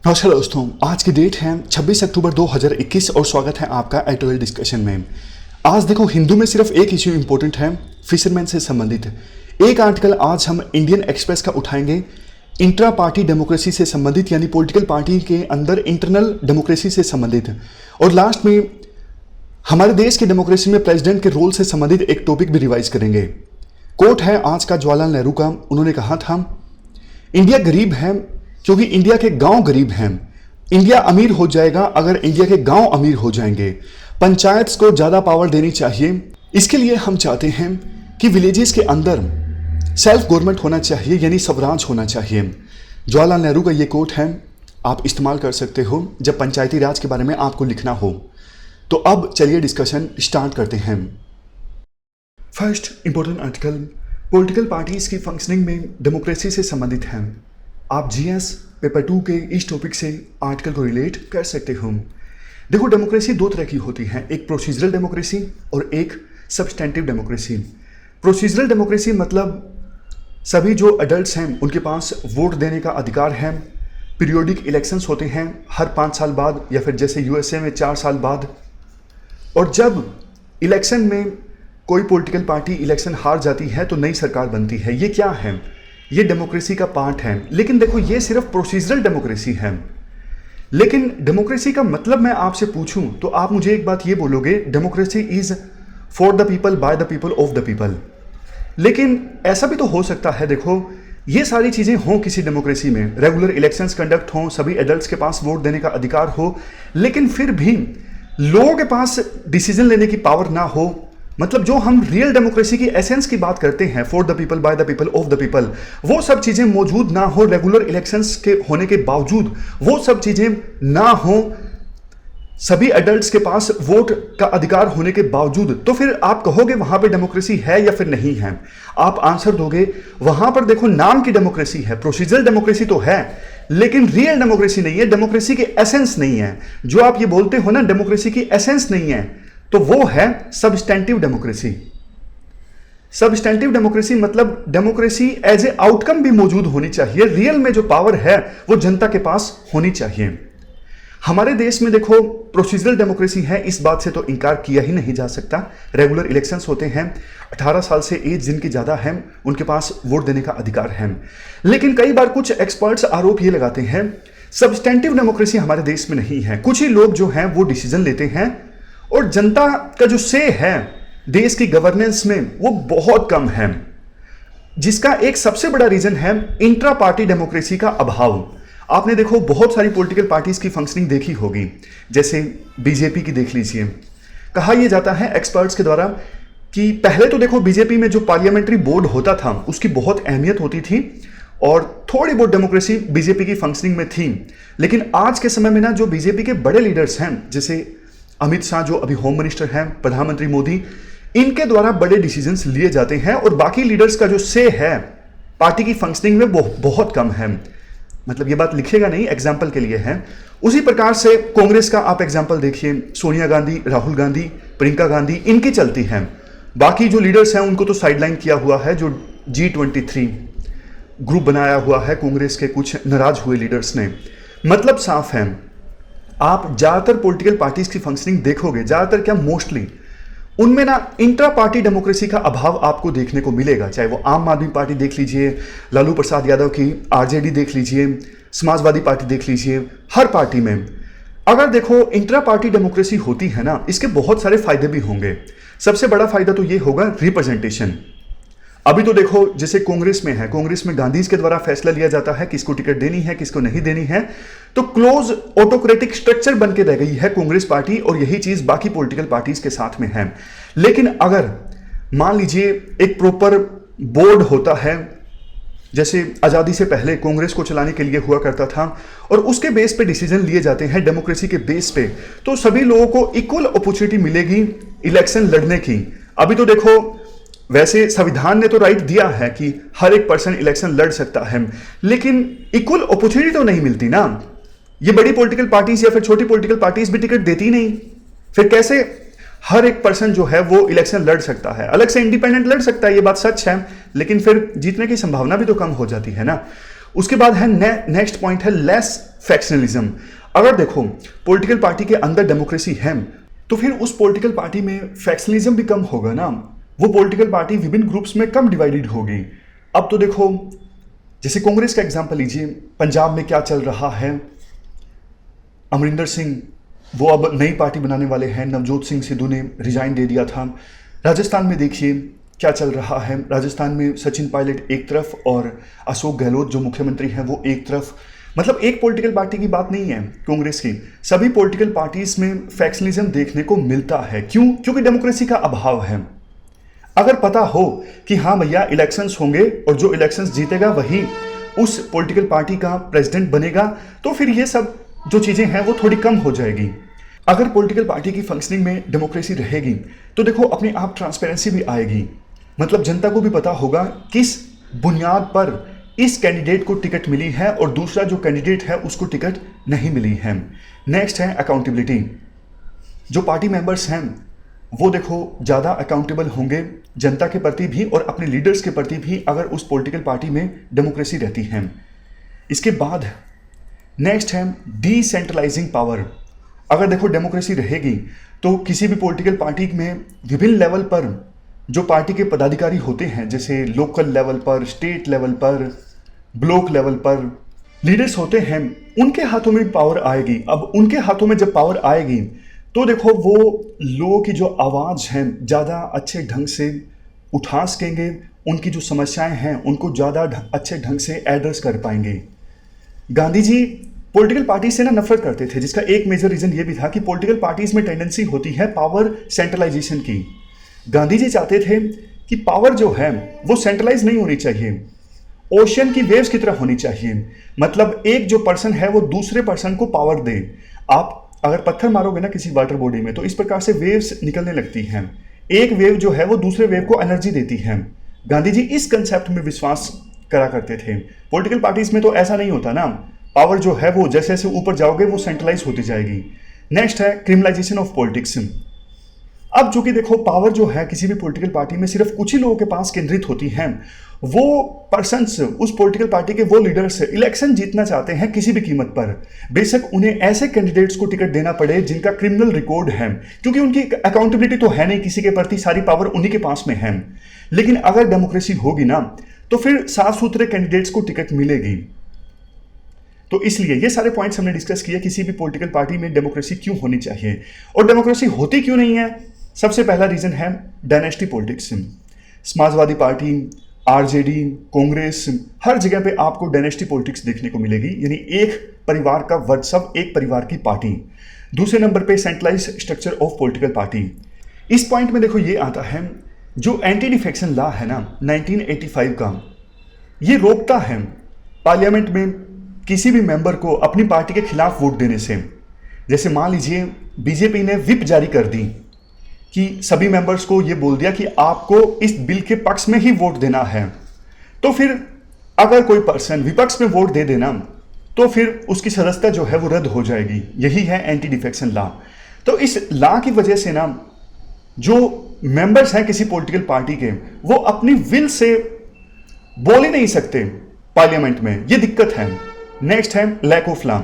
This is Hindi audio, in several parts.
नमस्कार दोस्तों, आज की डेट है 26 अक्टूबर 2021 और स्वागत है आपका एडिटोरियल डिस्कशन में। आज देखो, हिंदू में सिर्फ एक इश्यू इंपॉर्टेंट है, फिशरमैन से संबंधित एक आर्टिकल आज हम इंडियन एक्सप्रेस का उठाएंगे। इंट्रा पार्टी डेमोक्रेसी से संबंधित, यानी पॉलिटिकल पार्टी के अंदर इंटरनल डेमोक्रेसी से संबंधित, और लास्ट में हमारे देश की डेमोक्रेसी में प्रेसिडेंट के रोल से संबंधित एक टॉपिक भी रिवाइज करेंगे। कोट है आज का जवाहरलाल नेहरू का, उन्होंने कहा था, इंडिया गरीब है क्योंकि इंडिया के गांव गरीब हैं। इंडिया अमीर हो जाएगा अगर इंडिया के गांव अमीर हो जाएंगे। पंचायत को ज्यादा पावर देनी चाहिए। इसके लिए हम चाहते हैं कि विलेजेस के अंदर सेल्फ गवर्नमेंट होना चाहिए, यानी स्वराज होना चाहिए। जवाहरलाल नेहरू का ये कोट है, आप इस्तेमाल कर सकते हो जब पंचायती राज के बारे में आपको लिखना हो। तो अब चलिए डिस्कशन स्टार्ट करते हैं। First important article political parties की फंक्शनिंग में डेमोक्रेसी से संबंधित है। आप जीएस पेपर 2 के इस टॉपिक से आर्टिकल को रिलेट कर सकते हो। देखो, डेमोक्रेसी दो तरह की होती है, एक प्रोसीजरल डेमोक्रेसी और एक सब्सटेंटिव डेमोक्रेसी। प्रोसीजरल डेमोक्रेसी मतलब सभी जो एडल्ट्स हैं उनके पास वोट देने का अधिकार है। पीरियोडिक इलेक्शंस होते हैं हर 5 साल बाद, या फिर जैसे यूएसए में 4 साल बाद। और जब इलेक्शन में कोई पॉलिटिकल पार्टी इलेक्शन हार जाती है तो नई सरकार बनती है। ये क्या है? ये डेमोक्रेसी का पार्ट है। लेकिन देखो, ये सिर्फ प्रोसीजरल डेमोक्रेसी है। लेकिन डेमोक्रेसी का मतलब मैं आपसे पूछूं तो आप मुझे एक बात ये बोलोगे, democracy is for the people by the people of the people. लेकिन ऐसा भी तो हो सकता है, देखो, ये सारी चीजें हों किसी डेमोक्रेसी में, रेगुलर इलेक्शंस कंडक्ट हों, सभी एडल्ट्स के पास वोट देने का अधिकार हो, लेकिन फिर भी लोगों के पास डिसीजन लेने की पावर ना हो। मतलब जो हम रियल डेमोक्रेसी की एसेंस की बात करते हैं, for the people by the people of the people, वो सब चीजें मौजूद ना हो। रेगुलर इलेक्शंस के होने के बावजूद वो सब चीजें ना हो, सभी एडल्ट्स के पास वोट का अधिकार होने के बावजूद, तो फिर आप कहोगे वहां पे डेमोक्रेसी है या फिर नहीं है? आप आंसर दोगे वहां पर देखो, नाम की डेमोक्रेसी है, प्रोसीजरल डेमोक्रेसी तो है, लेकिन रियल डेमोक्रेसी नहीं है, डेमोक्रेसी की एसेंस नहीं है। जो आप ये बोलते हो ना, डेमोक्रेसी की एसेंस नहीं है, तो वो है सब्सटेंटिव डेमोक्रेसी। सब्सटेंटिव डेमोक्रेसी मतलब डेमोक्रेसी एज ए आउटकम भी मौजूद होनी चाहिए। रियल में जो पावर है वो जनता के पास होनी चाहिए। हमारे देश में देखो, प्रोसीजरल डेमोक्रेसी है, इस बात से तो इनकार किया ही नहीं जा सकता। रेगुलर इलेक्शंस होते हैं, 18 साल से एज जिनकी ज्यादा है उनके पास वोट देने का अधिकार है। लेकिन कई बार कुछ एक्सपर्ट्स आरोप ये लगाते हैं, सब्सटेंटिव डेमोक्रेसी हमारे देश में नहीं है। कुछ ही लोग जो हैं वो डिसीजन लेते हैं और जनता का जो से है देश की गवर्नेंस में वो बहुत कम है, जिसका एक सबसे बड़ा रीजन है इंट्रा पार्टी डेमोक्रेसी का अभाव। आपने देखो बहुत सारी पॉलिटिकल पार्टीज की फंक्शनिंग देखी होगी, जैसे बीजेपी की देख लीजिए। कहा यह जाता है एक्सपर्ट्स के द्वारा कि पहले तो देखो, बीजेपी में जो पार्लियामेंट्री बोर्ड होता था उसकी बहुत अहमियत होती थी और थोड़ी बहुत डेमोक्रेसी बीजेपी की फंक्शनिंग में थी। लेकिन आज के समय में ना, जो बीजेपी के बड़े लीडर्स हैं, जैसे अमित शाह जो अभी होम मिनिस्टर हैं, प्रधानमंत्री मोदी, इनके द्वारा बड़े डिसीजंस लिए जाते हैं और बाकी लीडर्स का जो से है पार्टी की फंक्शनिंग में वो बहुत कम है। मतलब ये बात लिखेगा नहीं, एग्जाम्पल के लिए है। उसी प्रकार से कांग्रेस का आप एग्जाम्पल देखिए, सोनिया गांधी, राहुल गांधी, प्रियंका गांधी, इनकी चलती हैं। बाकी जो लीडर्स हैं उनको तो साइडलाइन किया हुआ है। जो G23 ग्रुप बनाया हुआ है कांग्रेस के कुछ नाराज हुए लीडर्स ने। मतलब साफ है, आप ज्यादातर पॉलिटिकल पार्टीज की फंक्शनिंग देखोगे, ज्यादातर क्या, मोस्टली उनमें ना इंट्रा पार्टी डेमोक्रेसी का अभाव आपको देखने को मिलेगा। चाहे वो आम आदमी पार्टी देख लीजिए, लालू प्रसाद यादव की आरजेडी देख लीजिए, समाजवादी पार्टी देख लीजिए, हर पार्टी में अगर देखो इंट्रा पार्टी डेमोक्रेसी होती है ना, इसके बहुत सारे फायदे भी होंगे। सबसे बड़ा फायदा तो ये होगा रिप्रेजेंटेशन। अभी तो देखो जैसे कांग्रेस में है, कांग्रेस में गांधीज के द्वारा फैसला लिया जाता है किसको टिकट देनी है, किसको नहीं देनी है। तो क्लोज ऑटोक्रेटिक स्ट्रक्चर बन के रह गई है कांग्रेस पार्टी, और यही चीज बाकी पॉलिटिकल पार्टीज के साथ में है। लेकिन अगर मान लीजिए एक प्रॉपर बोर्ड होता है, जैसे आजादी से पहले कांग्रेस को चलाने के लिए हुआ करता था, और उसके बेस पे डिसीजन लिए जाते हैं डेमोक्रेसी के बेस पे, तो सभी लोगों को इक्वल अपॉर्चुनिटी मिलेगी इलेक्शन लड़ने की। अभी तो देखो, वैसे संविधान ने तो राइट दिया है कि हर एक पर्सन इलेक्शन लड़ सकता है, लेकिन इक्वल अपॉर्चुनिटी तो नहीं मिलती ना। ये बड़ी पॉलिटिकल पार्टीज या फिर छोटी पॉलिटिकल पार्टीज भी टिकट देती नहीं, फिर कैसे हर एक पर्सन जो है वो इलेक्शन लड़ सकता है? अलग से इंडिपेंडेंट लड़ सकता है, ये बात सच है, लेकिन फिर जीतने की संभावना भी तो कम हो जाती है ना। उसके बाद है नेक्स्ट पॉइंट है लेस फैक्शनलिज्म। अगर देखो पॉलिटिकल पार्टी के अंदर डेमोक्रेसी है तो फिर उस पॉलिटिकल पार्टी में फैक्शनलिज्म भी कम होगा ना, वो पॉलिटिकल पार्टी विभिन्न ग्रुप्स में कम डिवाइडेड होगी। अब तो देखो जैसे कांग्रेस का एग्जांपल लीजिए, पंजाब में क्या चल रहा है, अमरिंदर सिंह वो अब नई पार्टी बनाने वाले हैं, नवजोत सिंह सिद्धू ने रिजाइन दे दिया था। राजस्थान में देखिए क्या चल रहा है, राजस्थान में सचिन पायलट एक तरफ और अशोक गहलोत जो मुख्यमंत्री हैं वो एक तरफ। मतलब एक पॉलिटिकल पार्टी की बात नहीं है कांग्रेस की, सभी पॉलिटिकल पार्टीज में फैक्शनलिज्म देखने को मिलता है। क्यों? क्योंकि डेमोक्रेसी का अभाव है। अगर पता हो कि हाँ भैया इलेक्शंस होंगे और जो इलेक्शंस जीतेगा वही उस पॉलिटिकल पार्टी का प्रेसिडेंट बनेगा, तो फिर ये सब जो चीजें हैं वो थोड़ी कम हो जाएगी। अगर पॉलिटिकल पार्टी की फंक्शनिंग में डेमोक्रेसी रहेगी तो देखो अपने आप ट्रांसपेरेंसी भी आएगी, मतलब जनता को भी पता होगा किस बुनियाद पर इस कैंडिडेट को टिकट मिली है और दूसरा जो कैंडिडेट है उसको टिकट नहीं मिली है। नेक्स्ट है अकाउंटेबिलिटी। जो पार्टी मेंबर्स हैं वो देखो ज़्यादा अकाउंटेबल होंगे जनता के प्रति भी और अपने लीडर्स के प्रति भी अगर उस पॉलिटिकल पार्टी में डेमोक्रेसी रहती है। इसके बाद नेक्स्ट है डिसेंट्रलाइजिंग पावर। अगर देखो डेमोक्रेसी रहेगी तो किसी भी पॉलिटिकल पार्टी में विभिन्न लेवल पर जो पार्टी के पदाधिकारी होते हैं, जैसे लोकल लेवल पर, स्टेट लेवल पर, ब्लॉक लेवल पर लीडर्स होते हैं, उनके हाथों में पावर आएगी। अब उनके हाथों में जब पावर आएगी तो देखो वो लोगों की जो आवाज़ है ज़्यादा अच्छे ढंग से उठा सकेंगे, उनकी जो समस्याएं हैं उनको ज़्यादा अच्छे ढंग से एड्रेस कर पाएंगे। गांधी जी पॉलिटिकल पार्टी से ना नफरत करते थे, जिसका एक मेजर रीज़न ये भी था कि पॉलिटिकल पार्टीज में टेंडेंसी होती है पावर सेंट्रलाइजेशन की। गांधी जी चाहते थे कि पावर जो है वो सेंट्रलाइज नहीं होनी चाहिए, ओशियन की वेव्स की तरह होनी चाहिए। मतलब एक जो पर्सन है वो दूसरे पर्सन को पावर दे। आप अगर पत्थर मारोगे ना किसी वाटर बॉडी में तो इस प्रकार से वेव्स निकलने लगती हैं, एक वेव जो है वो दूसरे वेव को एनर्जी देती है। गांधी जी इस कंसेप्ट में विश्वास करा करते थे। पॉलिटिकल पार्टीज में तो ऐसा नहीं होता ना, पावर जो है वो जैसे जैसे ऊपर जाओगे वो सेंट्रलाइज होती जाएगी। नेक्स्ट है क्रिमिनलाइजेशन ऑफ पॉलिटिक्स। अब जो कि देखो पावर जो है किसी भी पॉलिटिकल पार्टी में सिर्फ कुछ ही लोगों के पास केंद्रित होती है। वो पर्सन्स, उस पॉलिटिकल पार्टी के वो लीडर्स इलेक्शन जीतना चाहते हैं किसी भी कीमत पर, बेशक उन्हें ऐसे कैंडिडेट्स को टिकट देना पड़े जिनका क्रिमिनल रिकॉर्ड है, क्योंकि उनकी अकाउंटेबिलिटी तो है नहीं किसी के प्रति, सारी पावर उन्हीं के पास में है। लेकिन अगर डेमोक्रेसी होगी ना तो फिर साफ सुथरे कैंडिडेट्स को टिकट मिलेगी। तो इसलिए ये सारे पॉइंट्स हमने डिस्कस किए किसी भी पॉलिटिकल पार्टी में डेमोक्रेसी क्यों होनी चाहिए और डेमोक्रेसी होती क्यों नहीं है। सबसे पहला रीजन है dynasty politics. Samajwadi Party, RJD, Congress, हर जगह पे आपको डायनेस्टी पॉलिटिक्स देखने को मिलेगी, यानी एक परिवार का वर्चस्व, एक परिवार की पार्टी। दूसरे नंबर पे centralise structure of political party. इस पॉइंट में देखो ये आता है जो एंटी डिफेक्शन लॉ है ना 1985 का, ये रोकता है पार्लियामेंट में किसी भी मेंबर को अपनी पार्टी के खिलाफ वोट देने से। जैसे मान लीजिए बीजेपी ने व्हिप जारी कर दी कि सभी मेंबर्स को ये बोल दिया कि आपको इस बिल के पक्ष में ही वोट देना है, तो फिर अगर कोई पर्सन विपक्ष में वोट दे देना तो फिर उसकी सदस्यता जो है वो रद्द हो जाएगी। यही है एंटी डिफेक्शन लॉ। तो इस लॉ की वजह से ना जो मेंबर्स हैं किसी पॉलिटिकल पार्टी के, वो अपनी विल से बोल ही नहीं सकते पार्लियामेंट में, ये दिक्कत है। नेक्स्ट है lack of law.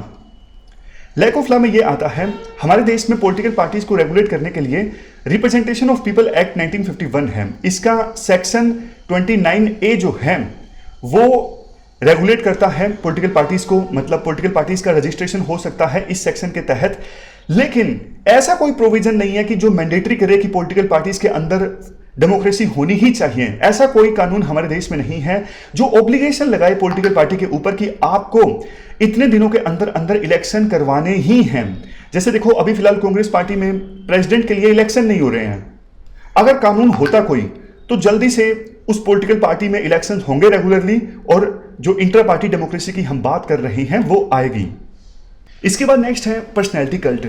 Lack of law में ये आता है हमारे देश में पॉलिटिकल पार्टीज को रेगुलेट करने के लिए रिप्रेजेंटेशन ऑफ पीपल एक्ट 1951 है। इसका सेक्शन 29A जो है वो रेगुलेट करता है पॉलिटिकल पार्टीज को, मतलब पॉलिटिकल पार्टीज का रजिस्ट्रेशन हो सकता है इस सेक्शन के तहत। लेकिन ऐसा कोई प्रोविजन नहीं है कि जो मैंडेटरी करे कि पॉलिटिकल पार्टीज के अंदर डेमोक्रेसी होनी ही चाहिए। ऐसा कोई कानून हमारे देश में नहीं है जो ऑब्लिगेशन लगाए पॉलिटिकल पार्टी के ऊपर कि आपको इतने दिनों के अंदर अंदर इलेक्शन करवाने ही हैं। जैसे देखो अभी फिलहाल कांग्रेस पार्टी में प्रेसिडेंट के लिए इलेक्शन नहीं हो रहे हैं। अगर कानून होता कोई तो जल्दी से उस पॉलिटिकल पार्टी में इलेक्शन होंगे रेगुलरली और जो इंटर पार्टी डेमोक्रेसी की हम बात कर रहे हैं वो आएगी। इसके बाद नेक्स्ट है पर्सनैलिटी कल्ट।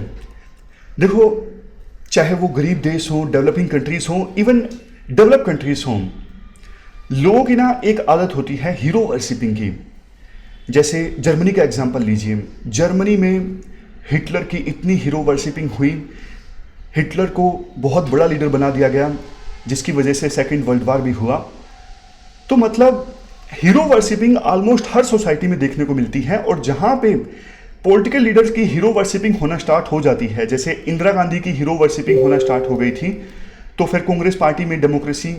देखो चाहे वो गरीब देश हो, डेवलपिंग कंट्रीज हो, इवन डेवलप कंट्रीज हो, लोगों की ना एक आदत होती है हीरो वर्शिपिंग की। जैसे जर्मनी का एग्जांपल लीजिए, जर्मनी में हिटलर की इतनी हीरो वर्शिपिंग हुई, हिटलर को बहुत बड़ा लीडर बना दिया गया जिसकी वजह से सेकेंड वर्ल्ड वॉर भी हुआ। तो मतलब हीरो वर्शिपिंग ऑलमोस्ट हर सोसाइटी में देखने को मिलती है, और जहां पे पॉलिटिकल लीडर्स की हीरो वर्शिपिंग होना स्टार्ट हो जाती है, जैसे इंदिरा गांधी की हीरो वर्शिपिंग होना स्टार्ट हो गई थी, तो फिर कांग्रेस पार्टी में डेमोक्रेसी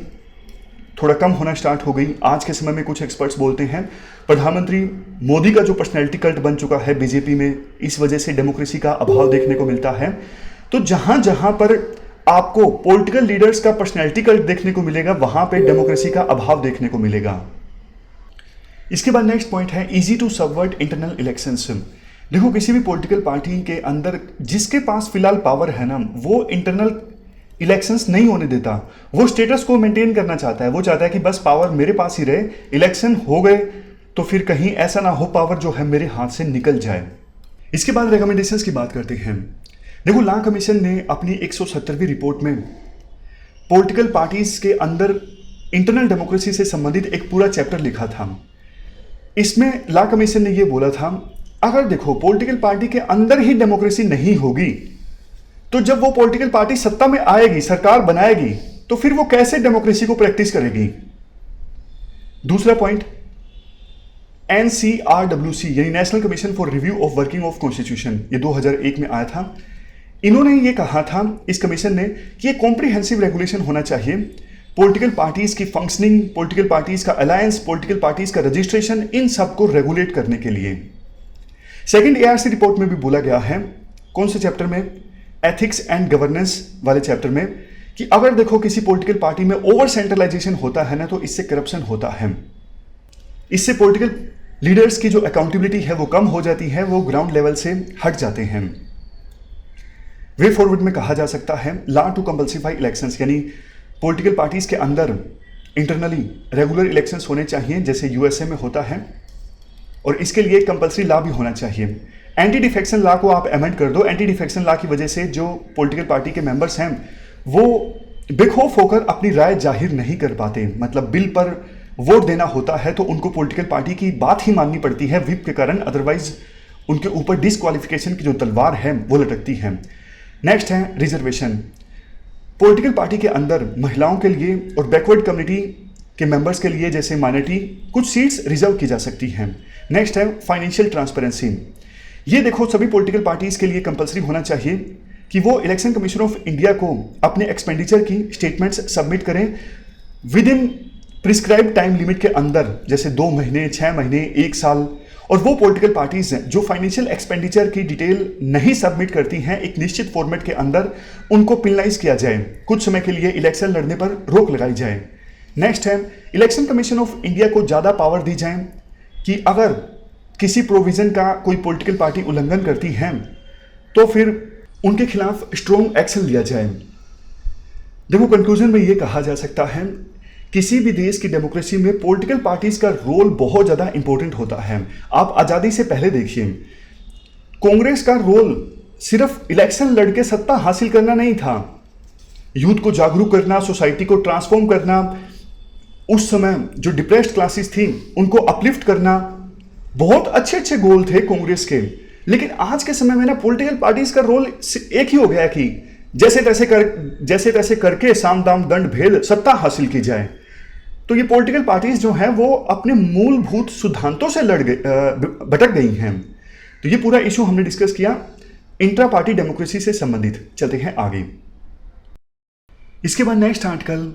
थोड़ा कम होना स्टार्ट हो गई। आज के समय में कुछ एक्सपर्ट्स बोलते हैं प्रधानमंत्री मोदी का जो पर्सनैलिटी कल्ट बन चुका है बीजेपी में, इस वजह से डेमोक्रेसी का अभाव देखने को मिलता है। तो जहां जहां पर आपको पॉलिटिकल लीडर्स का पर्सनैलिटी कल्ट देखने को मिलेगा, वहां पे डेमोक्रेसी का अभाव देखने को मिलेगा। इसके बाद नेक्स्ट पॉइंट है easy to subvert internal elections. देखो, किसी भी पॉलिटिकल पार्टी के अंदर जिसके पास फिलहाल पावर है ना, वो इंटरनल इलेक्शंस नहीं होने देता। वो स्टेटस को मेंटेन करना चाहता है। वो चाहता है कि बस पावर मेरे पास ही रहे, इलेक्शन हो गए तो फिर कहीं ऐसा ना हो पावर जो है मेरे हाथ से निकल जाए। इसके बाद रिकमेंडेशंस की बात करते हैं। देखो, लॉ कमीशन ने अपनी 170वीं रिपोर्ट में पॉलिटिकल पार्टीज के अंदर इंटरनल डेमोक्रेसी से संबंधित एक पूरा चैप्टर लिखा था। इसमें लॉ कमीशन ने यह बोला था, अगर देखो पॉलिटिकल पार्टी के अंदर ही डेमोक्रेसी नहीं होगी, तो जब वो पॉलिटिकल पार्टी सत्ता में आएगी, सरकार बनाएगी, तो फिर वो कैसे डेमोक्रेसी को प्रैक्टिस करेगी। दूसरा पॉइंट, NCRWC यानी national commission for review of working of constitution, ये 2001 में आया था। इन्होंने ये कहा था, इस कमीशन ने, कि ये कॉम्प्रिहेंसिव रेगुलेशन होना चाहिए पॉलिटिकल पार्टीज की फंक्शनिंग, पॉलिटिकल पार्टीज का अलायंस, पॉलिटिकल पार्टीज का रजिस्ट्रेशन, इन सब को रेगुलेट करने के लिए। सेकंड ARC रिपोर्ट में भी बोला गया है, कौन से चैप्टर में, एथिक्स एंड गवर्नेंस वाले चैप्टर में, कि अगर देखो किसी पॉलिटिकल पार्टी में ओवर सेंट्रलाइजेशन होता है ना, तो इससे करप्शन होता है। इससे पॉलिटिकल लीडर्स की जो अकाउंटेबिलिटी है वो कम हो जाती है, वो ग्राउंड लेवल से हट जाते हैं। वे फॉरवर्ड में कहा जा सकता है लॉ टू कंपल्सिफाई इलेक्शंस, यानी पॉलिटिकल पार्टीज के अंदर इंटरनली रेगुलर इलेक्शंस होने चाहिए, जैसे USA में होता है, और इसके लिए कंपल्सरी लॉ भी होना चाहिए। एंटी डिफेक्शन लॉ को आप अमेंड कर दो। एंटी डिफेक्शन लॉ की वजह से जो पॉलिटिकल पार्टी के मेंबर्स हैं वो बेखौफ होकर अपनी राय जाहिर नहीं कर पाते। मतलब बिल पर वोट देना होता है तो उनको पॉलिटिकल पार्टी की बात ही माननी पड़ती है व्हिप के कारण, अदरवाइज उनके ऊपर डिसक्वालिफिकेशन की जो तलवार है वो लटकती है। नेक्स्ट है रिजर्वेशन। पॉलिटिकल पार्टी के अंदर महिलाओं के लिए और बैकवर्ड कम्युनिटी के मेंबर्स के लिए, जैसे माइनॉरिटी, कुछ सीट्स रिजर्व की जा सकती हैं। नेक्स्ट है फाइनेंशियल ट्रांसपेरेंसी। ये देखो, सभी पॉलिटिकल पार्टीज के लिए कंपलसरी होना चाहिए कि वो इलेक्शन कमीशन ऑफ इंडिया को अपने एक्सपेंडिचर की स्टेटमेंट्स सबमिट करें with in prescribe time limit के अंदर, जैसे 2 महीने, 6 महीने, 1 साल। और वो पॉलिटिकल पार्टीज हैं जो फाइनेंशियल एक्सपेंडिचर की डिटेल नहीं सबमिट करती हैं एक निश्चित फॉर्मेट के अंदर, उनको पिनलाइज किया जाए, कुछ समय के लिए इलेक्शन लड़ने पर रोक लगाई जाए। नेक्स्ट है इलेक्शन कमीशन ऑफ इंडिया को ज़्यादा पावर दी जाए कि अगर किसी प्रोविजन का कोई पॉलिटिकल पार्टी उल्लंघन करती है तो फिर उनके खिलाफ स्ट्रॉन्ग एक्शन लिया जाए। देखो, कंक्लूजन में यह कहा जा सकता है किसी भी देश की डेमोक्रेसी में पॉलिटिकल पार्टीज का रोल बहुत ज़्यादा इंपॉर्टेंट होता है। आप आज़ादी से पहले देखिए, कांग्रेस का रोल सिर्फ इलेक्शन लड़के सत्ता हासिल करना नहीं था, यूथ को जागरूक करना, सोसाइटी को ट्रांसफॉर्म करना, उस समय जो डिप्रेस्ड क्लासेस थी उनको अपलिफ्ट करना, बहुत अच्छे अच्छे गोल थे कांग्रेस के। लेकिन आज के समय में ना पॉलिटिकल पार्टीज का रोल एक ही हो गया कि जैसे तैसे करके साम दाम दंड भेद सत्ता हासिल की जाए। तो ये पॉलिटिकल पार्टीज जो हैं वो अपने मूलभूत सिद्धांतों से भटक गई हैं। तो ये पूरा इशू हमने डिस्कस किया इंट्रा पार्टी डेमोक्रेसी से संबंधित। चलते हैं आगे। इसके बाद नेक्स्ट आर्टिकल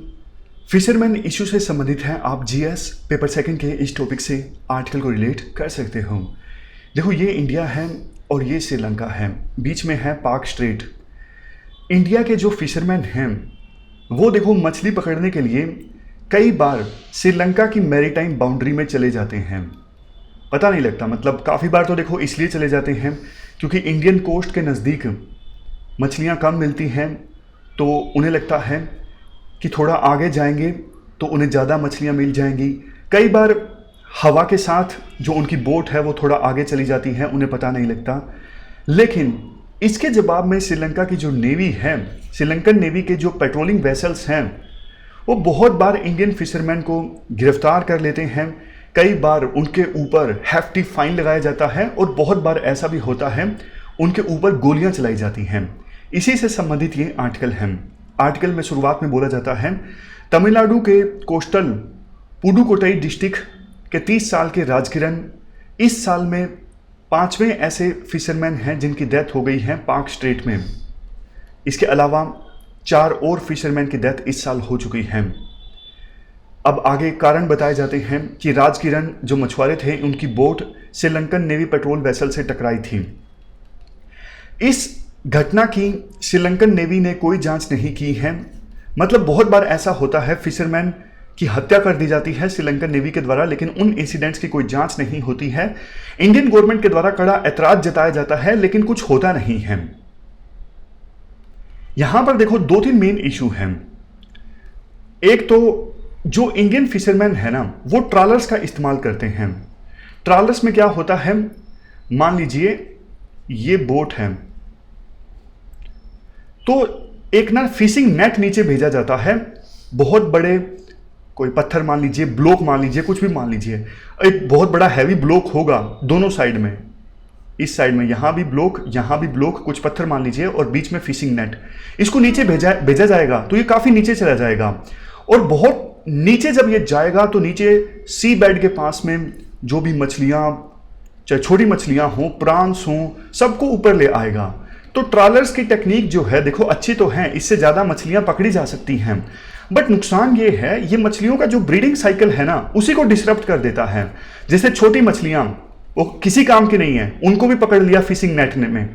फिशरमैन इशू से संबंधित है। आप GS पेपर सेकंड के इस टॉपिक से आर्टिकल को रिलेट कर सकते हो। देखो, ये इंडिया है और ये श्रीलंका है, बीच में है पाक स्ट्रेट। इंडिया के जो फिशरमैन हैं वो देखो मछली पकड़ने के लिए कई बार श्रीलंका की मैरीटाइम बाउंड्री में चले जाते हैं, पता नहीं लगता। मतलब काफ़ी बार तो देखो इसलिए चले जाते हैं क्योंकि इंडियन कोस्ट के नज़दीक मछलियाँ कम मिलती हैं, तो उन्हें लगता है कि थोड़ा आगे जाएंगे तो उन्हें ज़्यादा मछलियाँ मिल जाएंगी। कई बार हवा के साथ जो उनकी बोट है वो थोड़ा आगे चली जाती है, उन्हें पता नहीं लगता। लेकिन इसके जवाब में श्रीलंका की जो नेवी है, श्रीलंकन नेवी के जो पेट्रोलिंग वेसल्स हैं वो बहुत बार इंडियन फिशरमैन को गिरफ्तार कर लेते हैं। कई बार उनके ऊपर हैफ्टी फाइन लगाया जाता है और बहुत बार ऐसा भी होता है उनके ऊपर गोलियां चलाई जाती हैं। इसी से संबंधित ये आर्टिकल है। आर्टिकल में शुरुआत में बोला जाता है तमिलनाडु के कोस्टल पुडुकोट्टई डिस्ट्रिक्ट के 30 साल के राजकिरण इस साल में 5वें ऐसे फिशरमैन हैं जिनकी डेथ हो गई है पाक स्ट्रेट में। इसके अलावा 4 और फिशरमैन की डेथ इस साल हो चुकी है। अब आगे कारण बताए जाते हैं कि राजकिरण जो मछुआरे थे उनकी boat Sri Lankan navy patrol vessel से टकराई थी। इस घटना की श्रीलंकन नेवी ने कोई जांच नहीं की है। मतलब बहुत बार ऐसा होता है, फिशरमैन की हत्या कर दी जाती है श्रीलंकन नेवी के द्वारा, लेकिन उन इंसिडेंट्स की कोई जांच नहीं होती है। इंडियन गवर्नमेंट के द्वारा कड़ा ऐतराज जताया जाता है, लेकिन कुछ होता नहीं है। यहां पर देखो 2-3 मेन इशू हैं। एक तो जो इंडियन फिशरमैन है ना, वो ट्रॉलर्स का इस्तेमाल करते हैं। ट्रॉलर्स में क्या होता है, मान लीजिए ये बोट है, तो एक ना फिशिंग नेट नीचे भेजा जाता है, बहुत बड़े कोई पत्थर मान लीजिए, ब्लॉक मान लीजिए, कुछ भी मान लीजिए, एक बहुत बड़ा हैवी ब्लॉक होगा दोनों साइड में, इस साइड में यहां भी ब्लॉक, कुछ पत्थर मान लीजिए और बीच में फिशिंग नेट। इसको नीचे भेजा जाएगा तो ये काफी नीचे चला जाएगा, और बहुत नीचे जब ये जाएगा तो नीचे सी बेड के पास में जो भी मछलियां, चाहे छोटी मछलियां हों, प्रांस हों, सबको ऊपर ले आएगा। तो ट्रॉलर्स की टेक्निक जो है देखो अच्छी तो है, इससे ज्यादा मछलियां पकड़ी जा सकती हैं, बट नुकसान ये है, ये मछलियों का जो ब्रीडिंग साइकिल है ना उसी को डिसरप्ट कर देता है। जैसे छोटी मछलियां वो किसी काम की नहीं है, उनको भी पकड़ लिया फिशिंग नेट में,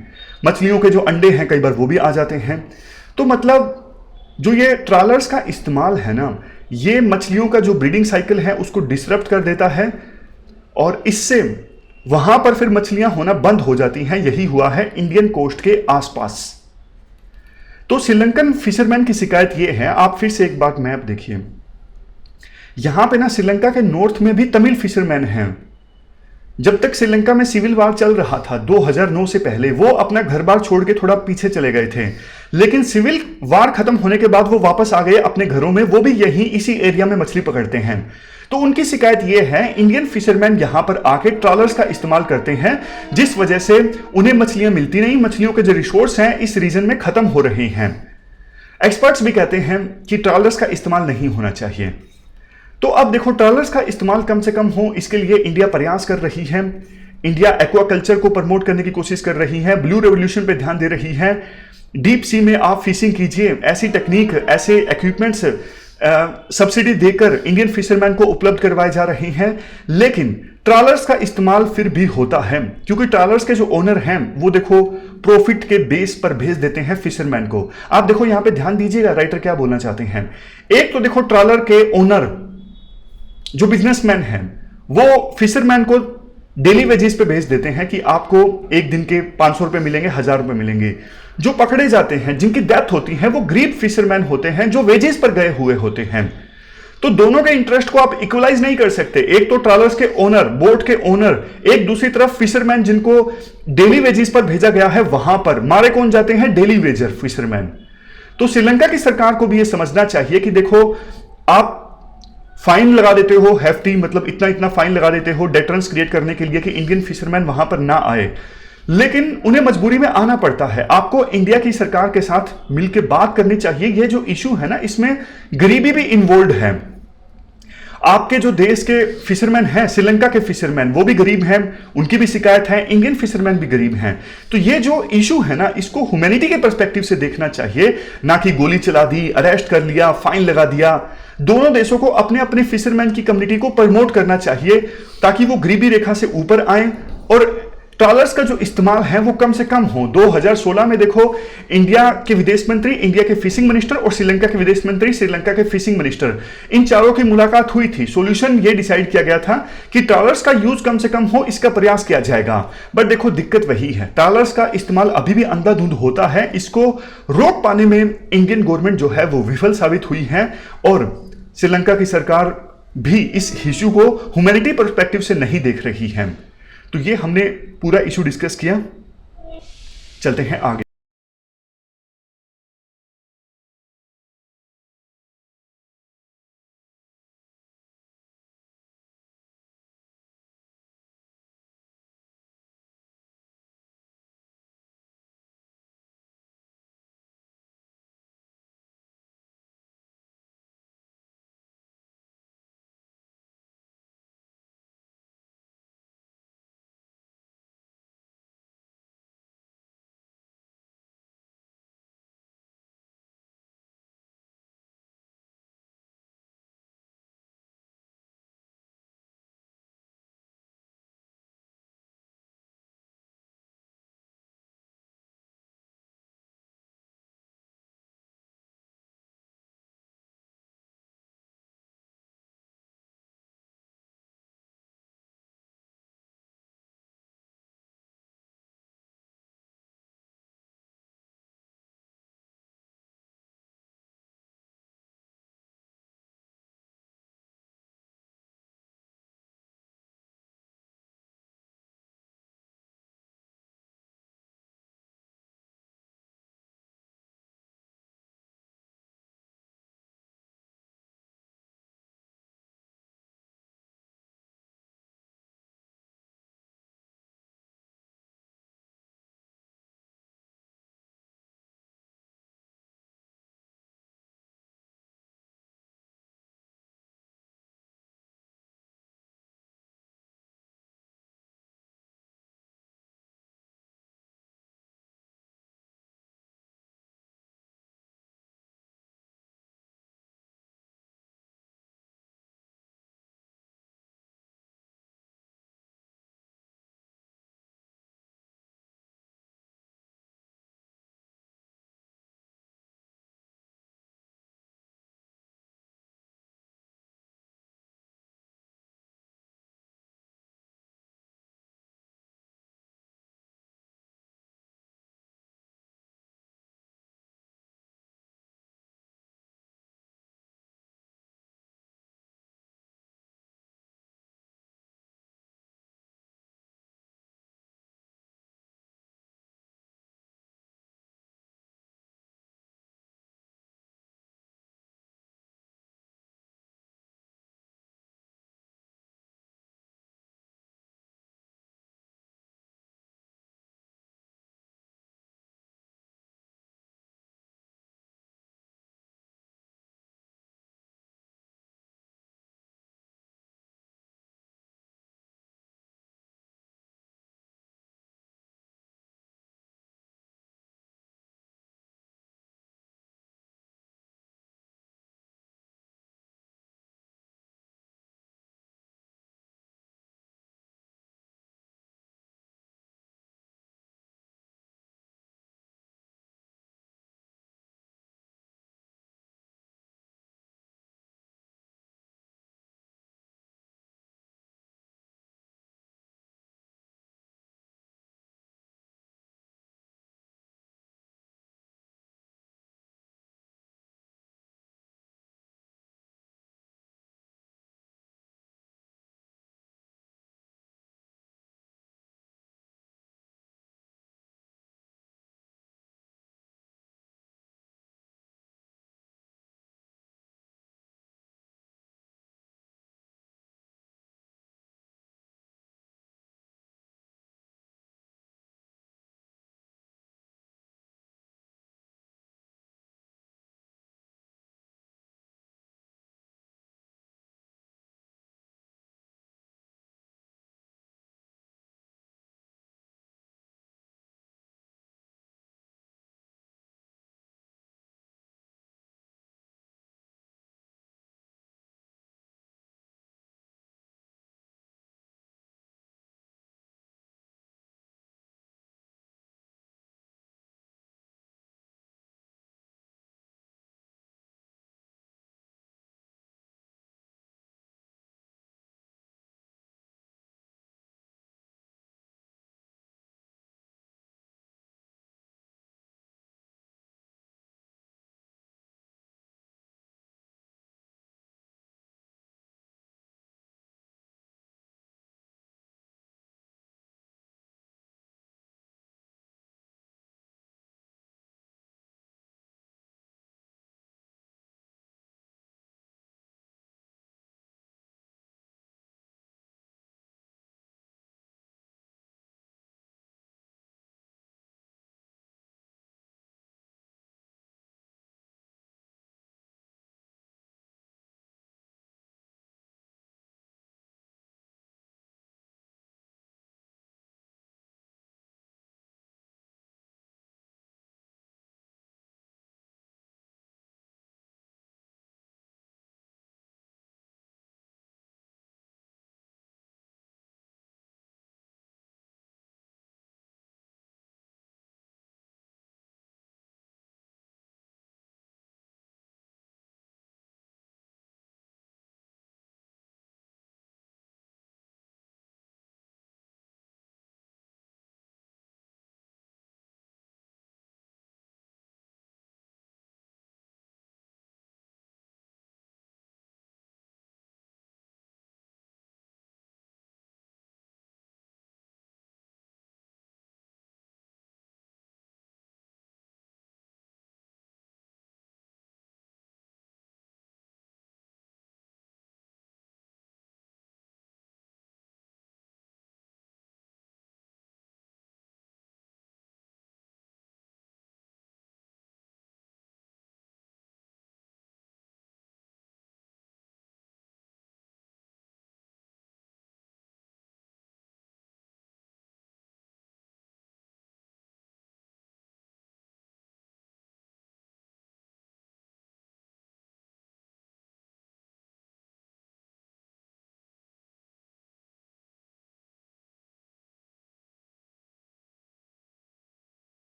मछलियों के जो अंडे हैं कई बार वो भी आ जाते हैं। तो मतलब जो ये ट्रॉलर्स का इस्तेमाल है ना, ये मछलियों का जो ब्रीडिंग साइकिल है उसको डिसरप्ट कर देता है, और इससे वहां पर फिर मछलियां होना बंद हो जाती हैं। यही हुआ है इंडियन कोस्ट के आसपास। तो श्रीलंकन फिशरमैन की शिकायत ये है, आप फिर से एक बार मैप देखिए, यहां पे ना श्रीलंका के नॉर्थ में भी तमिल फिशरमैन हैं। जब तक श्रीलंका में सिविल वार चल रहा था 2009 से पहले, वो अपना घर बार छोड़ के थोड़ा पीछे चले गए थे, लेकिन सिविल वार खत्म होने के बाद वो वापस आ गए अपने घरों में, वो भी यही इसी एरिया में मछली पकड़ते हैं। तो उनकी शिकायत ये है, इंडियन फिशरमैन यहां पर आके ट्रॉलर्स का इस्तेमाल करते हैं, जिस वजह से उन्हें मछलियां मिलती नहीं, मछलियों के जो रिसोर्स हैं इस रीजन में खत्म हो रहे हैं। एक्सपर्ट्स भी कहते हैं कि ट्रॉलर्स का इस्तेमाल नहीं होना चाहिए। तो अब देखो ट्रॉलर्स का इस्तेमाल कम से कम हो, इसके लिए इंडिया प्रयास कर रही है। इंडिया एक्वाकल्चर को प्रमोट करने की कोशिश कर रही है, ब्लू रेवोल्यूशन पे ध्यान दे रही है। डीप सी में आप फिशिंग कीजिए, ऐसी टेक्निक, ऐसे इक्विपमेंट्स सब्सिडी देकर इंडियन फिशरमैन को उपलब्ध करवाए जा रहे हैं। लेकिन ट्रॉलर्स का इस्तेमाल फिर भी होता है, क्योंकि ट्रॉलर्स के जो ओनर हैं वो देखो प्रॉफिट के बेस पर भेज देते हैं फिशरमैन को। आप देखो यहां पे ध्यान दीजिएगा, राइटर क्या बोलना चाहते हैं। एक तो देखो ट्रॉलर के ओनर जो बिजनेसमैन हैं वो फिशरमैन को डेली वेजेस पे भेज देते हैं कि आपको एक दिन के 500 रुपए मिलेंगे, 1000 रुपए मिलेंगे। जो पकड़े जाते हैं, जिनकी डेथ होती है, वो गरीब फिशरमैन होते हैं जो वेजेस पर गए हुए होते हैं। तो दोनों के इंटरेस्ट को आप इक्वलाइज नहीं कर सकते। एक तो ट्रॉलर्स के ओनर, बोट के ओनर, एक दूसरी तरफ फिशरमैन जिनको डेली वेजेस पर भेजा गया है, वहां पर मारे कौन जाते हैं? Daily Vaser fisherman. तो श्रीलंका की सरकार को भी यह समझना चाहिए कि देखो आप फाइन लगा देते हो, हेफ्टी, मतलब इतना इतना फाइन लगा देते हो डेटरेंस क्रिएट करने के लिए कि इंडियन फिशरमैन वहां पर ना आए, लेकिन उन्हें मजबूरी में आना पड़ता है। आपको इंडिया की सरकार के साथ मिलकर बात करनी चाहिए। ये जो इशू है ना, इसमें गरीबी भी इन्वॉल्व है। आपके जो देश के फिशरमैन हैं, श्रीलंका के फिशरमैन, वो भी गरीब हैं, उनकी भी शिकायत है, इंडियन फिशरमैन भी गरीब हैं। तो ये जो इशू है ना, इसको ह्यूमैनिटी के पर्सपेक्टिव से देखना चाहिए, ना कि गोली चला दी, अरेस्ट कर लिया, फाइन लगा दिया। दोनों देशों को अपने अपने फिशरमैन की कम्युनिटी को प्रमोट करना चाहिए ताकि वो गरीबी रेखा से ऊपर आए और ट्रॉलर्स का जो इस्तेमाल है वो कम से कम हो। 2016 में देखो इंडिया के विदेश मंत्री, इंडिया के फिशिंग मिनिस्टर और श्रीलंका के विदेश मंत्री, श्रीलंका के फिशिंग मिनिस्टर, इन चारों की मुलाकात हुई थी। सॉल्यूशन ये डिसाइड किया गया था कि ट्रॉलर्स का यूज कम से कम हो, इसका प्रयास किया जाएगा। बट देखो दिक्कत वही है, ट्रॉलर्स का इस्तेमाल अभी भी अंधाधुंध होता है। इसको रोक पाने में इंडियन गवर्नमेंट जो है वो विफल साबित हुई है और श्रीलंका की सरकार भी इस इश्यू को ह्यूमैनिटी पर्सपेक्टिव से नहीं देख रही है। तो ये हमने पूरा इशू डिस्कस किया, चलते हैं आगे।